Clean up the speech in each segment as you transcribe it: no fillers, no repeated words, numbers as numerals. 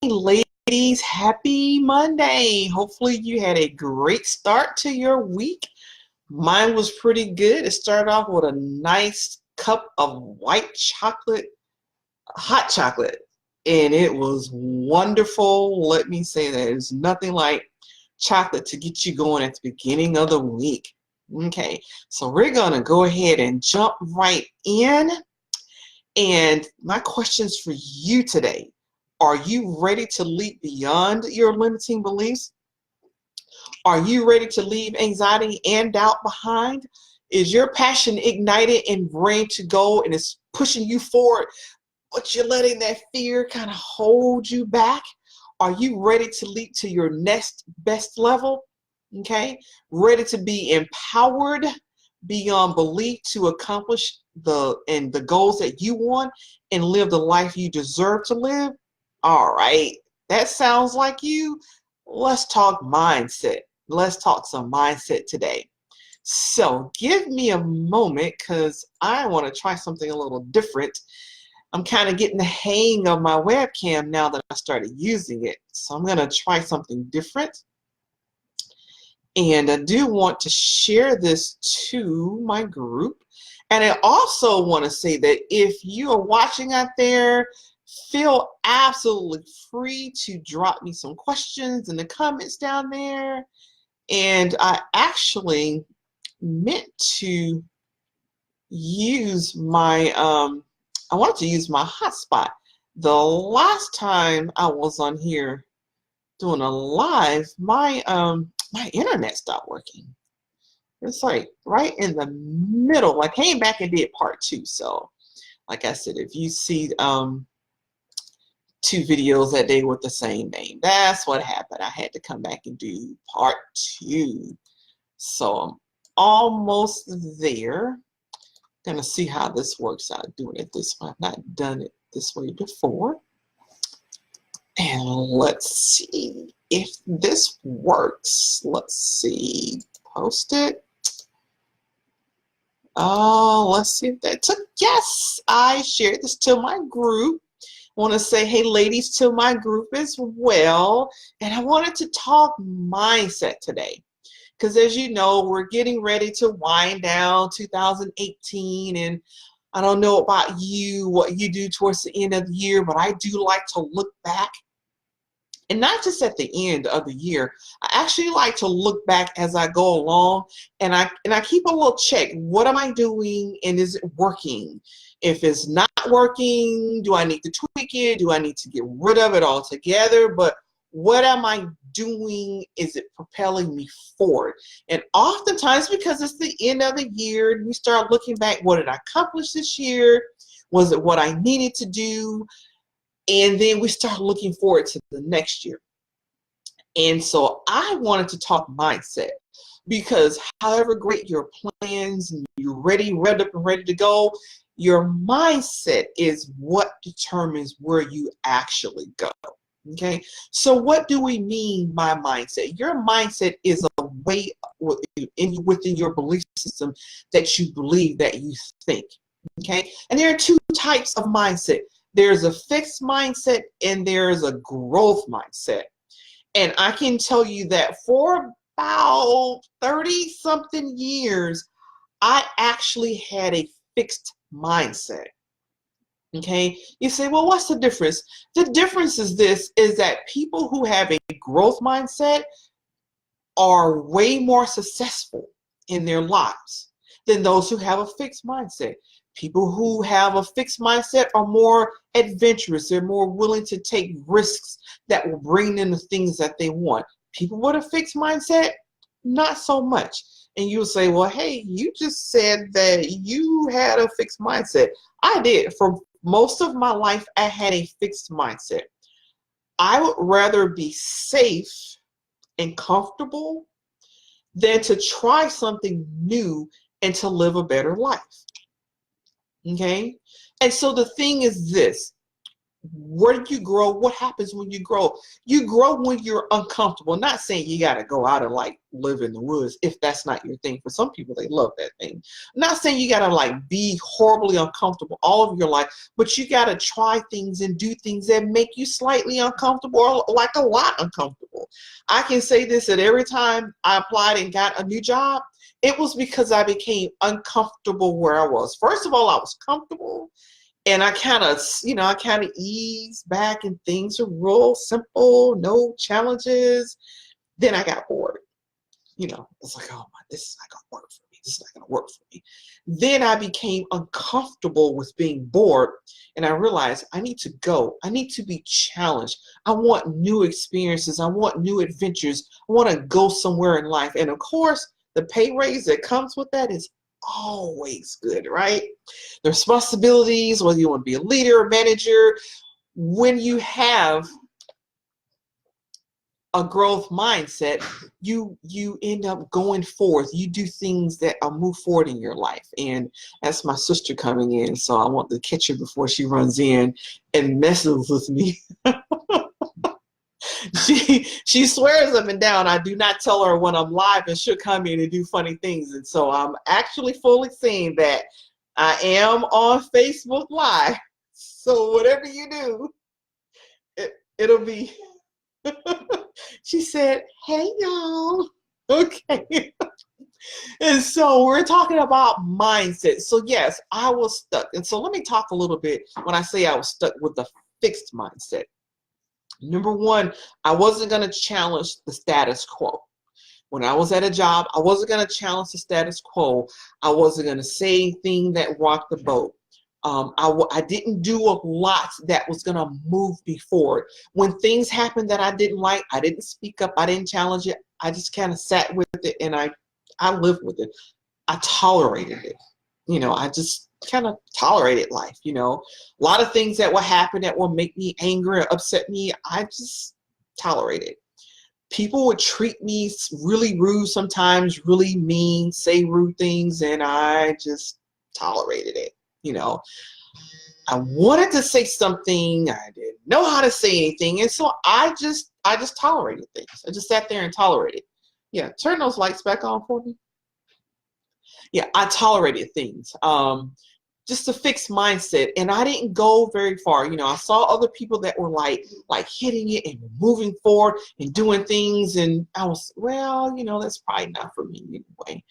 Ladies, happy Monday. Hopefully you had a great start to your week. Mine was pretty good. It started off with a nice cup of white chocolate, hot chocolate, and it was wonderful. Let me say that there's nothing like chocolate to get you going at the beginning of the week. Okay, so we're going to go ahead and jump right in. And my questions for you today: are you ready to leap beyond your limiting beliefs? Are you ready to leave anxiety and doubt behind? Is your passion ignited and ready to go and it's pushing you forward, but you're letting that fear kind of hold you back? Are you ready to leap to your next best level? Okay, ready to be empowered beyond belief to accomplish the goals that you want and live the life you deserve to live? All right, that sounds like you. Let's talk mindset. Let's talk some mindset today. So give me a moment because I want to try something a little different. I'm kind of getting the hang of my webcam now that I started using it. So I'm going to try something different. And I do want to share this to my group. And I also want to say that if you are watching out there, feel absolutely free to drop me some questions in the comments down there. And I actually meant to use my, I wanted to use my hotspot. The last time I was on here doing a live, my internet stopped working. It's like right in the middle. I came back and did part 2. So like I said, if you see 2 videos that day with the same name, that's what happened. I had to come back and do part 2. So I'm almost there. Gonna see how this works out doing it this way. I've not done it this way before. And let's see if this works. Let's see. Post it. Let's see if that took. Yes, I shared this to my group. Want to say hey ladies to my group as well. And I wanted to talk mindset today. Because as you know, we're getting ready to wind down 2018, and I don't know about you, what you do towards the end of the year, but I do like to look back. And not just at the end of the year. I actually like to look back as I go along, and I keep a little check. What am I doing, and is it working? If it's not working, do I need to tweak it? Do I need to get rid of it altogether? But what am I doing? Is it propelling me forward? And oftentimes, because it's the end of the year, we start looking back. What did I accomplish this year? Was it what I needed to do? And then we start looking forward to the next year. And so I wanted to talk mindset, because however great your plans, and you're ready, revved up and ready to go, your mindset is what determines where you actually go. Okay, so what do we mean by mindset? Your mindset is a way within your belief system that you believe, that you think. Okay, and there are 2 types of mindset. There's a fixed mindset and there's a growth mindset. And I can tell you that for about 30-something years, I actually had a fixed mindset. Okay, you say, well, what's the difference? The difference is that people who have a growth mindset are way more successful in their lives than those who have a fixed mindset. People who have a fixed mindset are more adventurous. They're more willing to take risks that will bring them the things that they want. People with a fixed mindset, not so much. And you'll say, well, hey, you just said that you had a fixed mindset. I did. For most of my life, I had a fixed mindset. I would rather be safe and comfortable than to try something new and to live a better life. Okay? And so the thing is this: Where do you grow? What happens when you grow? You grow when you're uncomfortable. Not saying you got to go out and like live in the woods if that's not your thing. For some people, they love that thing. I'm not saying you got to like be horribly uncomfortable all of your life, but you got to try things and do things that make you slightly uncomfortable or like a lot uncomfortable. I can say this, that every time I applied and got a new job, it was because I became uncomfortable where I was. First of all, I was comfortable. And I kind of, I kind of ease back and things are real simple, no challenges. Then I got bored. It's like, oh my, this is not going to work for me. This is not going to work for me. Then I became uncomfortable with being bored. And I realized I need to go. I need to be challenged. I want new experiences. I want new adventures. I want to go somewhere in life. And of course, the pay raise that comes with that is always good, right? The responsibilities, whether you want to be a leader or manager, when you have a growth mindset, you end up going forth. You do things that move forward in your life. And that's my sister coming in, so I want to catch her before she runs in and messes with me. She swears up and down. I do not tell her when I'm live, and she'll come in and do funny things. And so I'm actually fully saying that I am on Facebook Live. So whatever you do, it'll be. She said, "Hey y'all." Okay. And so we're talking about mindset. So yes, I was stuck. And so let me talk a little bit when I say I was stuck with the fixed mindset. Number one, I wasn't going to challenge the status quo. When I was at a job, I wasn't going to challenge the status quo. I wasn't going to say anything that rocked the boat. I didn't do a lot that was going to move me forward. When things happened that I didn't like, I didn't speak up. I didn't challenge it. I just kind of sat with it, and I lived with it. I tolerated it. I just kind of tolerated life. A lot of things that will happen that will make me angry or upset me, I just tolerate it. People would treat me really rude sometimes, really mean, say rude things, and I just tolerated it. I wanted to say something, I didn't know how to say anything, and so I just tolerated things. I just sat there and tolerated. Yeah, turn those lights back on for me. Yeah, I tolerated things. Just a fixed mindset, and I didn't go very far. I saw other people that were like hitting it and moving forward and doing things, and I was, well, that's probably not for me anyway.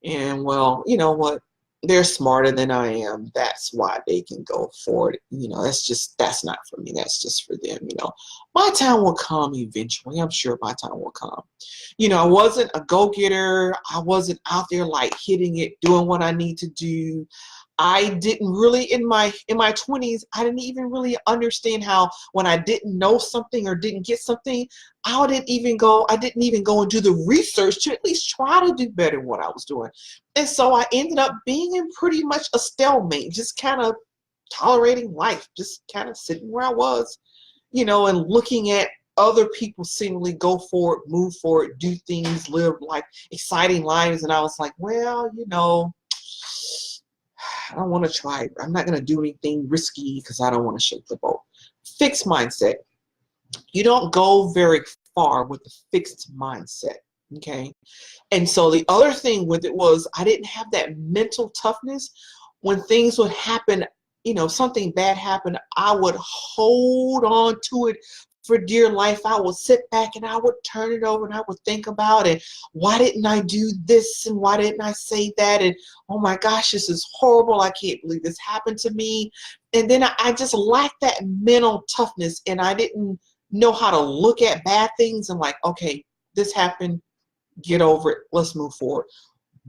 And well, you know what? They're smarter than I am. That's why they can go forward. That's not for me. That's just for them. My time will come eventually. I'm sure my time will come. I wasn't a go-getter. I wasn't out there like hitting it, doing what I need to do. I didn't really, in my 20s, I didn't even really understand how when I didn't know something or didn't get something, I didn't even go and do the research to at least try to do better what I was doing. And so I ended up being in pretty much a stalemate, just kind of tolerating life, just kind of sitting where I was, and looking at other people seemingly go forward, move forward, do things, live like exciting lives. And I was like, well, I don't want to try. I'm not going to do anything risky because I don't want to shake the boat. Fixed mindset. You don't go very far with the fixed mindset. Okay. And so the other thing with it was I didn't have that mental toughness. When things would happen, something bad happened, I would hold on to it for dear life. I would sit back and I would turn it over and I would think about it. Why didn't I do this? And why didn't I say that? And oh my gosh, this is horrible. I can't believe this happened to me. And then I just lacked that mental toughness, and I didn't know how to look at bad things and like, okay, this happened. Get over it. Let's move forward.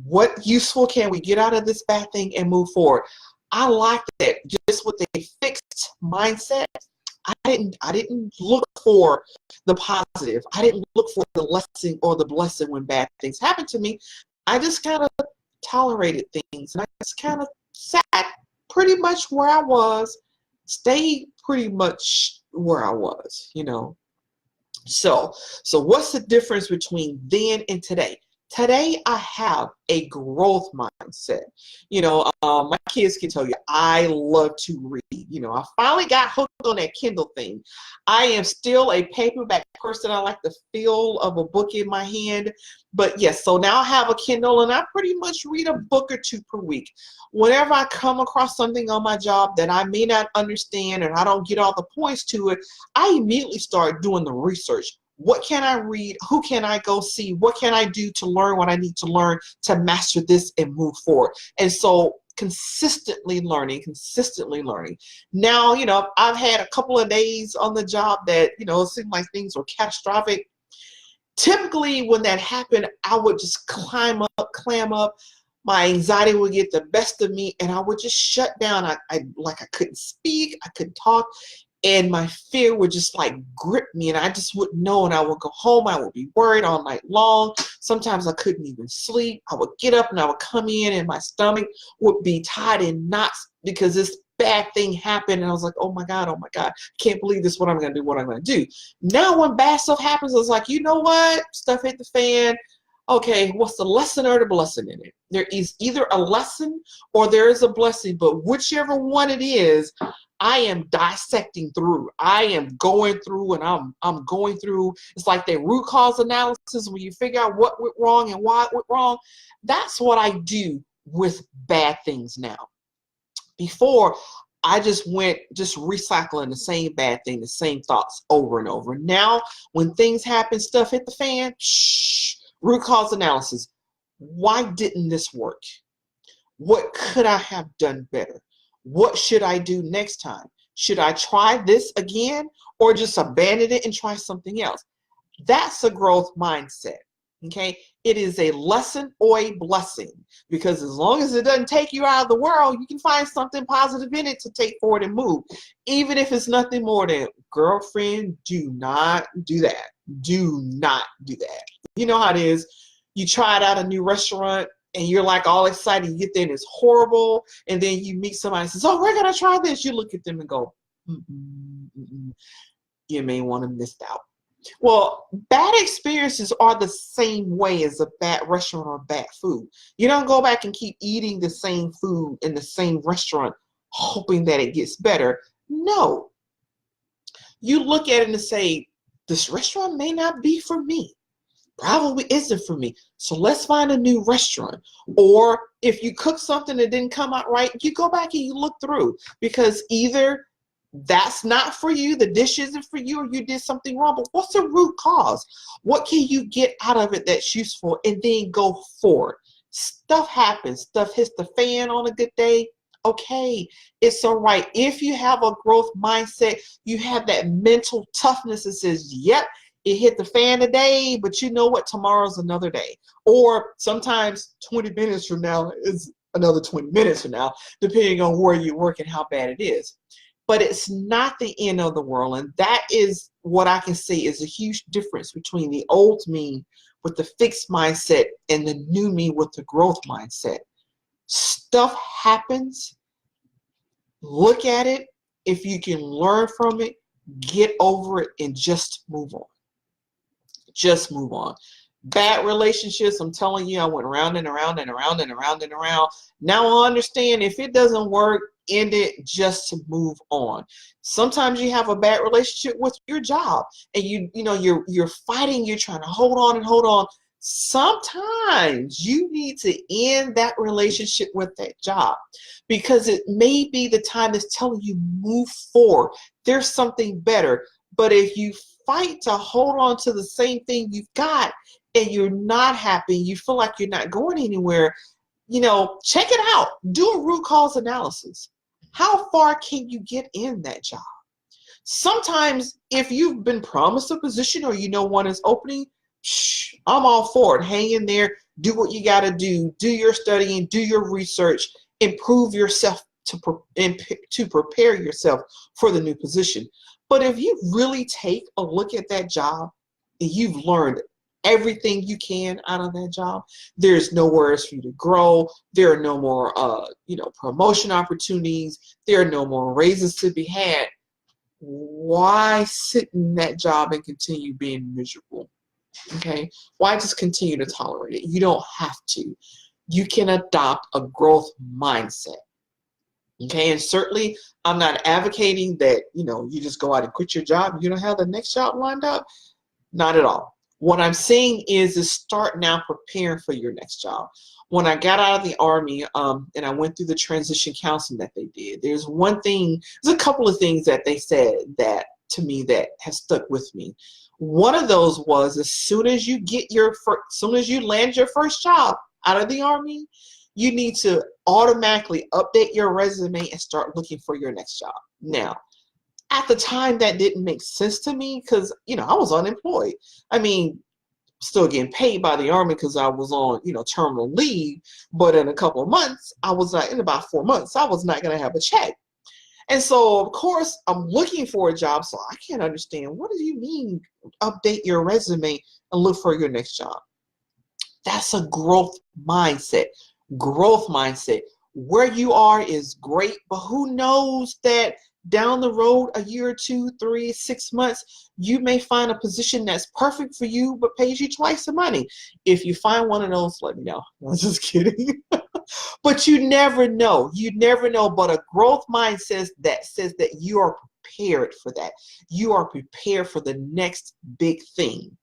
What useful can we get out of this bad thing and move forward? I like that. Just with a fixed mindset, I didn't look for the positive. I didn't look for the lesson or the blessing when bad things happened to me. I just kind of tolerated things, and I just kind of sat pretty much where I was, stayed pretty much where I was, So what's the difference between then and today? Today, I have a growth mindset. My kids can tell you I love to read. I finally got hooked on that Kindle thing. I am still a paperback person. I like the feel of a book in my hand. But yes, so now I have a Kindle and I pretty much read a book or two per week. Whenever I come across something on my job that I may not understand and I don't get all the points to it, I immediately start doing the research. What can I read? Who can I go see? What can I do to learn what I need to learn to master this and move forward? And so consistently learning. Now, I've had a couple of days on the job that, it seemed like things were catastrophic. Typically, when that happened, I would just clam up. My anxiety would get the best of me and I would just shut down. I couldn't speak, I couldn't talk. And my fear would just like grip me and I just wouldn't know. And I would go home. I would be worried all night long. Sometimes I couldn't even sleep. I would get up and I would come in and my stomach would be tied in knots because this bad thing happened. And I was like, oh my God, can't believe this. What I'm going to do. Now when bad stuff happens, I was like, you know what? Stuff hit the fan. Okay, what's the lesson or the blessing in it? There is either a lesson or there is a blessing, but whichever one it is, I am dissecting through. I am going through and I'm going through. It's like the root cause analysis when you figure out what went wrong and why it went wrong. That's what I do with bad things now. Before, I just went recycling the same bad thing, the same thoughts over and over. Now, when things happen, stuff hit the fan, root cause analysis. Why didn't this work? What could I have done better? What should I do next time? Should I try this again or just abandon it and try something else? That's a growth mindset. Okay, it is a lesson or a blessing because as long as it doesn't take you out of the world, you can find something positive in it to take forward and move. Even if it's nothing more than, girlfriend, do not do that. Do not do that. You know how it is. You try it out a new restaurant and you're like all excited. You get there and it's horrible. And then you meet somebody and says, oh, we're going to try this. You look at them and go, you may want to miss out. Well, bad experiences are the same way as a bad restaurant or bad food. You don't go back and keep eating the same food in the same restaurant hoping that it gets better. No. You look at it and say, this restaurant may not be for me. Probably isn't for me. So let's find a new restaurant. Or if you cook something that didn't come out right, you go back and you look through because either that's not for you, the dish isn't for you, or you did something wrong. But what's the root cause? What can you get out of it that's useful and then go forward? Stuff happens. Stuff hits the fan on a good day. Okay, it's all right. If you have a growth mindset, you have that mental toughness that says, yep, it hit the fan today, but you know what? Tomorrow's another day. Or sometimes 20 minutes from now is another 20 minutes from now, depending on where you work and how bad it is. But it's not the end of the world. And that is what I can say is a huge difference between the old me with the fixed mindset and the new me with the growth mindset. Stuff happens. Look at it. If you can learn from it, get over it and just move on. Just move on. Bad relationships, I'm telling you, I went around and around and around and around and around. Now I understand if it doesn't work, end it just to move on. Sometimes you have a bad relationship with your job and you're fighting, you're trying to hold on and hold on. Sometimes you need to end that relationship with that job because it may be the time that's telling you move forward. There's something better. But if you fight to hold on to the same thing you've got and you're not happy, you feel like you're not going anywhere, check it out. Do a root cause analysis. How far can you get in that job? Sometimes if you've been promised a position or one is opening, I'm all for it. Hang in there. Do what you got to do. Do your studying. Do your research. Improve yourself to prepare yourself for the new position. But if you really take a look at that job and you've learned everything you can out of that job, there's nowhere else for you to grow. There are no more, promotion opportunities. There are no more raises to be had. Why sit in that job and continue being miserable? Okay? Why just continue to tolerate it? You don't have to. You can adopt a growth mindset. Okay, and certainly I'm not advocating that, you just go out and quit your job and you don't have the next job lined up. Not at all. What I'm saying is start now preparing for your next job. When I got out of the Army, and I went through the transition counseling that they did, there's a couple of things that they said that to me that has stuck with me. One of those was as soon as you land your first job out of the Army, you need to automatically update your resume and start looking for your next job. Now, at the time, that didn't make sense to me because, I was unemployed. I mean, still getting paid by the Army because I was on, terminal leave. But in a couple of months, in about 4 months, I was not going to have a check. And so, of course, I'm looking for a job. So I can't understand. What do you mean update your resume and look for your next job? That's a growth mindset. Growth mindset. Where you are is great, but who knows that down the road, a year or 2, 3, 6 months, you may find a position that's perfect for you, but pays you twice the money. If you find one of those, let me know. I'm just kidding. But you never know. You never know. But a growth mindset says that you are prepared for that. You are prepared for the next big thing.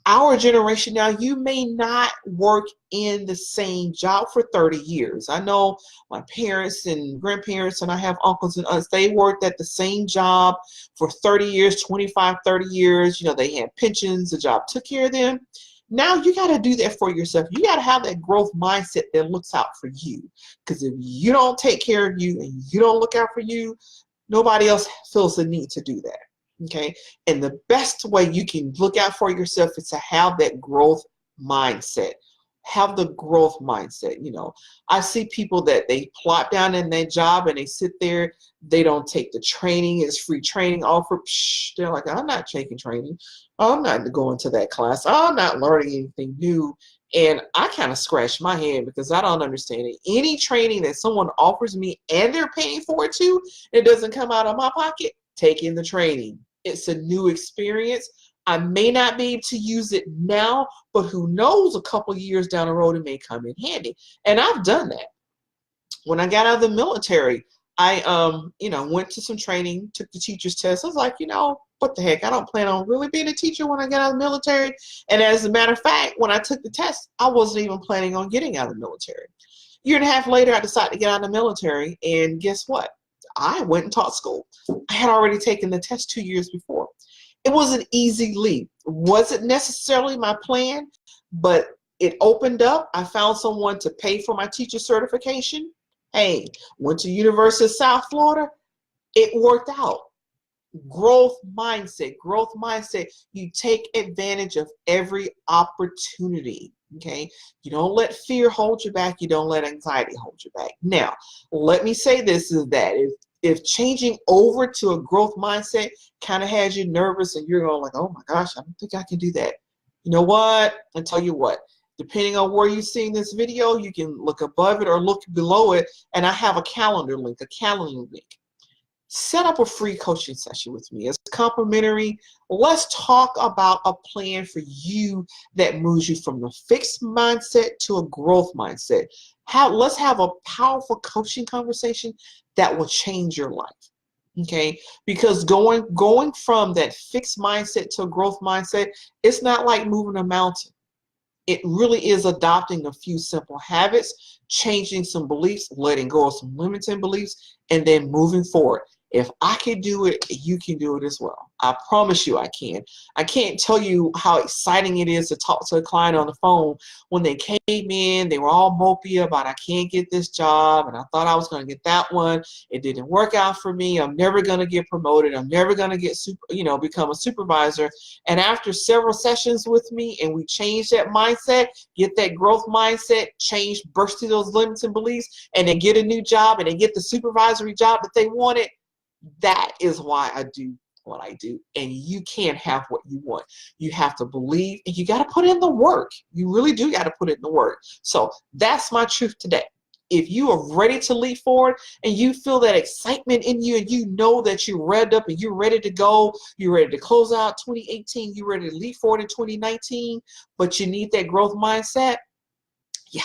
Our generation now, you may not work in the same job for 30 years. I know my parents and grandparents, and I have uncles and aunts, they worked at the same job for 30 years, 25, 30 years. They had pensions, the job took care of them. Now you got to do that for yourself. You got to have that growth mindset that looks out for you. Because if you don't take care of you and you don't look out for you, nobody else feels the need to do that. Okay, and the best way you can look out for yourself is to have that growth mindset. Have the growth mindset. I see people that they plop down in their job and they sit there. They don't take the training. It's free training offered. They're like, I'm not taking training. I'm not going to that class. I'm not learning anything new. And I kind of scratch my head because I don't understand it. Any training that someone offers me and they're paying for it too, it doesn't come out of my pocket. Taking the training. It's a new experience. I may not be able to use it now, but who knows, a couple years down the road, it may come in handy. And I've done that. When I got out of the military, I, went to some training, took the teacher's test. I was like, what the heck? I don't plan on really being a teacher when I get out of the military. And as a matter of fact, when I took the test, I wasn't even planning on getting out of the military. A year and a half later, I decided to get out of the military. And guess what? I went and taught school. I had already taken the test 2 years before. It was an easy leap. Wasn't necessarily my plan, but it opened up. I found someone to pay for my teacher certification. Hey, went to University of South Florida. It worked out. Growth mindset. Growth mindset. You take advantage of every opportunity. Okay, you don't let fear hold you back. You don't let anxiety hold you back. Now, let me say this is that if changing over to a growth mindset kind of has you nervous and you're going like, oh my gosh, I don't think I can do that. You know what? I'll tell you what, depending on where you're seeing this video, you can look above it or look below it. And I have a calendar link. Set up a free coaching session with me. It's complimentary. Let's talk about a plan for you that moves you from a fixed mindset to a growth mindset. Let's have a powerful coaching conversation that will change your life. Okay? Because going from that fixed mindset to a growth mindset, it's not like moving a mountain. It really is adopting a few simple habits, changing some beliefs, letting go of some limiting beliefs, and then moving forward. If I can do it, you can do it as well. I promise you I can. I can't tell you how exciting it is to talk to a client on the phone. When they came in, they were all mopey about, I can't get this job, and I thought I was going to get that one. It didn't work out for me. I'm never going to get promoted. I'm never going to get become a supervisor. And after several sessions with me, and we change that mindset, get that growth mindset, burst through those limits and beliefs, and then get a new job, and then get the supervisory job that they wanted. That is why I do what I do. And you can't have what you want. You have to believe, and you got to put in the work. You really do got to put in the work. So that's my truth today. if you are ready to leap forward and you feel that excitement in you and you know that you're revved up and you're ready to go, you're ready to close out 2018, you're ready to leap forward in 2019, but you need that growth mindset, yeah,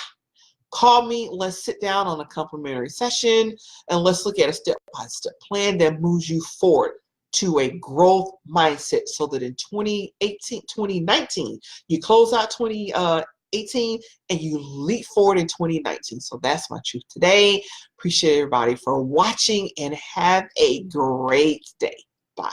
call me. Let's sit down on a complimentary session and let's look at a step-by-step plan that moves you forward to a growth mindset so that in 2018, 2019, you close out 2018 and you leap forward in 2019. So that's my truth today. Appreciate everybody for watching and have a great day. Bye.